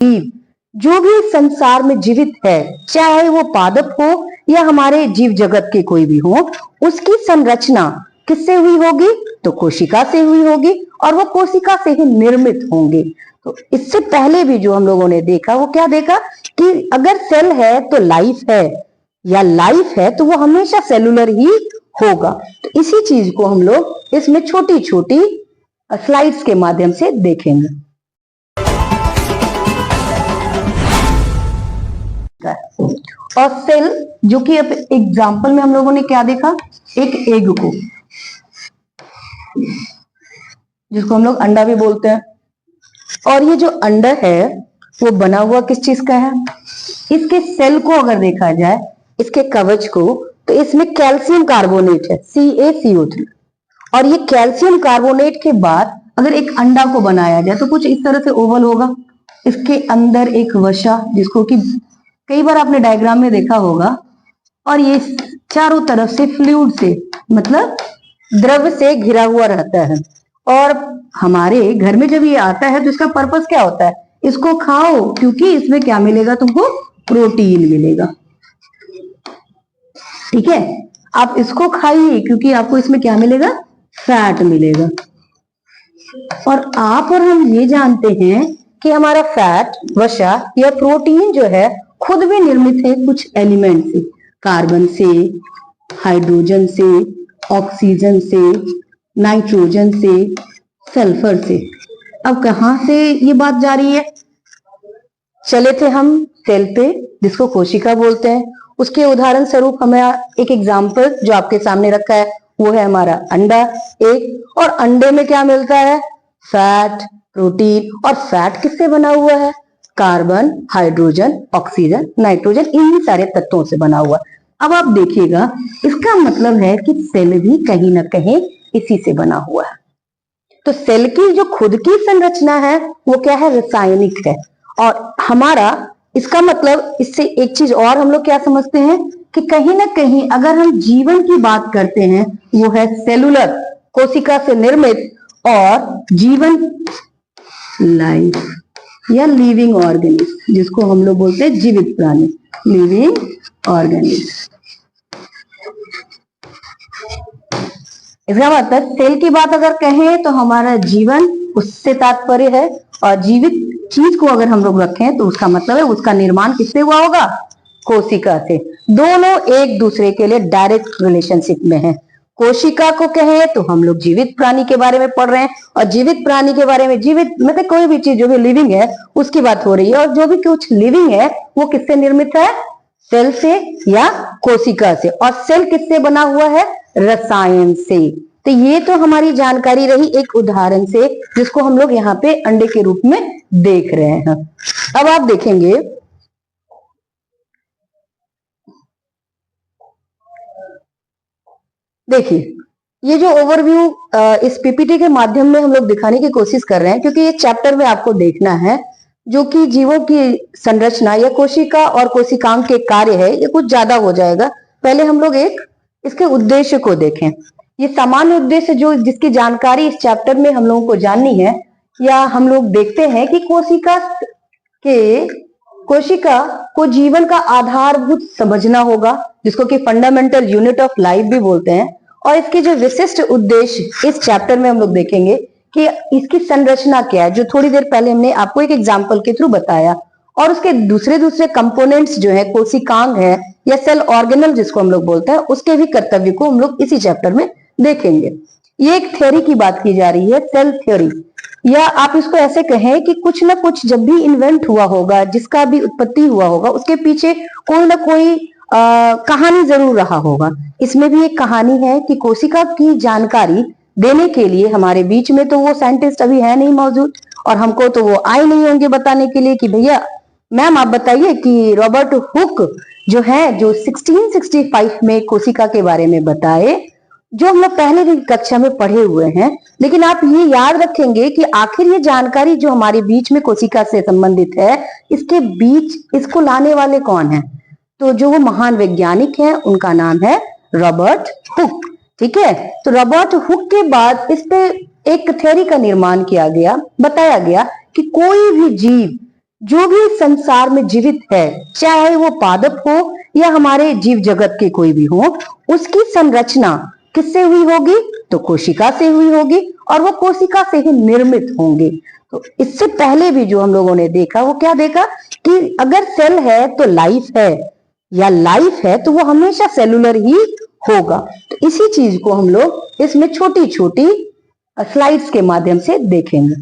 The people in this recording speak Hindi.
जीव जो भी संसार में जीवित है, चाहे वो पादप हो या हमारे जीव जगत के कोई भी हो, उसकी संरचना किससे हुई होगी? तो कोशिका से हुई होगी, और वो कोशिका से ही निर्मित होंगे। तो इससे पहले भी जो हम लोगों ने देखा वो क्या देखा कि अगर सेल है तो लाइफ है, या लाइफ है तो वो हमेशा सेलुलर ही होगा। तो इसी चीज को हम लोग इसमें छोटी छोटी स्लाइड्स के माध्यम से देखेंगे। और सेल, जो कि अब एग्जाम्पल में हम लोगों ने क्या देखा, एक एग को, जिसको हम लोग अंडा भी बोलते हैं। और ये जो अंडा है वो बना हुआ किस चीज का है? इसके सेल को अगर देखा जाए, इसके कवच को, तो इसमें कैल्शियम कार्बोनेट है, CaCO3। और ये कैल्शियम कार्बोनेट के बाद अगर एक अंडा को बनाया जाए तो कुछ इस तरह से ओवल होगा। इसके अंदर एक वसा, जिसको कि कई बार आपने डायग्राम में देखा होगा, और ये चारों तरफ से फ्लूइड से, मतलब द्रव से घिरा हुआ रहता है। और हमारे घर में जब ये आता है तो इसका पर्पस क्या होता है? इसको खाओ, क्योंकि इसमें क्या मिलेगा तुमको? प्रोटीन मिलेगा। ठीक है, आप इसको खाइए क्योंकि आपको इसमें क्या मिलेगा? फैट मिलेगा। और आप और हम ये जानते हैं कि हमारा फैट, वसा या प्रोटीन जो है खुद भी निर्मित है कुछ एलिमेंट से, कार्बन से, हाइड्रोजन से, ऑक्सीजन से, नाइट्रोजन से, सल्फर से। अब कहां से ये बात जा रही है? चले थे हम सेल पे, जिसको कोशिका बोलते हैं। उसके उदाहरण स्वरूप हमें एक एग्जाम्पल जो आपके सामने रखा है वो है हमारा अंडा एक। और अंडे में क्या मिलता है? Fat, protein. और फैट किससे बना हुआ है? कार्बन, हाइड्रोजन, ऑक्सीजन, नाइट्रोजन, इन्हीं सारे तत्वों से बना हुआ। अब आप देखिएगा, इसका मतलब है कि सेल भी कहीं ना कहीं इसी से बना हुआ है। तो सेल की जो खुद की संरचना है वो क्या है? रासायनिक है। और हमारा इसका मतलब, इससे एक चीज और हम लोग क्या समझते हैं कि कहीं ना कहीं अगर हम जीवन की बात करते हैं वो है सेलुलर, कोशिका से निर्मित, और जीवन, लाइफ या लिविंग ऑर्गेनिज्म, जिसको हम लोग बोलते हैं जीवित प्राणी, लिविंग ऑर्गेनिज्म। इसका मतलब सेल की बात अगर कहें तो हमारा जीवन उससे तात्पर्य है, और जीवित चीज को अगर हम लोग रखें तो उसका मतलब है उसका निर्माण किससे हुआ होगा? कोशिका से। दोनों एक दूसरे के लिए डायरेक्ट रिलेशनशिप में है। कोशिका को कहें तो हम लोग जीवित प्राणी के बारे में पढ़ रहे हैं, और जीवित प्राणी के बारे में, जीवित मतलब कोई भी चीज जो भी लिविंग है उसकी बात हो रही है। और जो भी कुछ लिविंग है वो किससे निर्मित है? सेल से या कोशिका से। और सेल किससे बना हुआ है? रसायन से। तो ये तो हमारी जानकारी रही एक उदाहरण से, जिसको हम लोग यहाँ पे अंडे के रूप में देख रहे हैं। अब आप देखेंगे, देखिए ये जो ओवरव्यू इस पीपीटी के माध्यम में हम लोग दिखाने की कोशिश कर रहे हैं, क्योंकि ये चैप्टर में आपको देखना है जो कि जीवों की संरचना या कोशिका और कोशिकांग के कार्य है, ये कुछ ज्यादा हो जाएगा। पहले हम लोग एक इसके उद्देश्य को देखें। ये सामान्य उद्देश्य जो जिसकी जानकारी इस चैप्टर में हम लोगों को जाननी है, या हम लोग देखते हैं कि कोशिका को जीवन का आधारभूत समझना होगा, जिसको कि फंडामेंटल यूनिट ऑफ लाइफ भी बोलते हैं। और इसके जो विशिष्ट उद्देश्य इस चैप्टर में हम लोग देखेंगे कि इसकी संरचना क्या है, जो थोड़ी देर पहले हमने आपको एक एग्जाम्पल के थ्रू बताया। और उसके दूसरे दूसरे कंपोनेंट्स जो है, कोशिकांग है या सेल ऑर्गेनल जिसको हम लोग बोलते हैं, उसके भी कर्तव्य को हम लोग इसी चैप्टर में देखेंगे। ये एक थ्योरी की बात की जा रही है, सेल थ्योरी, या आप इसको ऐसे कहें कि कुछ ना कुछ जब भी इन्वेंट हुआ होगा, जिसका भी उत्पत्ति हुआ होगा, उसके पीछे कोई ना कोई कहानी जरूर रहा होगा। इसमें भी एक कहानी है कि कोशिका की जानकारी देने के लिए हमारे बीच में तो वो साइंटिस्ट अभी है नहीं मौजूद, और हमको तो वो आए नहीं होंगे बताने के लिए कि भैया मैम आप बताइए कि रॉबर्ट हुक जो है, जो 1665 में कोशिका के बारे में बताए, जो हम लोग पहले भी कक्षा में पढ़े हुए हैं। लेकिन आप ये याद रखेंगे कि आखिर ये जानकारी जो हमारे बीच में कोशिका से संबंधित है, इसके बीच इसको लाने वाले कौन है? तो जो वो महान वैज्ञानिक हैं उनका नाम है रॉबर्ट हुक। ठीक है, तो रॉबर्ट हुक के बाद इस पे एक थ्योरी का निर्माण किया गया, बताया गया कि कोई भी जीव जो भी इस संसार में जीवित है, चाहे वो पादप हो या हमारे जीव जगत के कोई भी हो, उसकी संरचना किससे हुई होगी? तो कोशिका से हुई होगी, और वो कोशिका से ही निर्मित होंगे। तो इससे पहले भी जो हम लोगों ने देखा, वो क्या देखा कि अगर सेल है तो लाइफ है, या लाइफ है तो वो हमेशा सेलुलर ही होगा। तो इसी चीज को हम लोग इसमें छोटी छोटी स्लाइड्स के माध्यम से देखेंगे।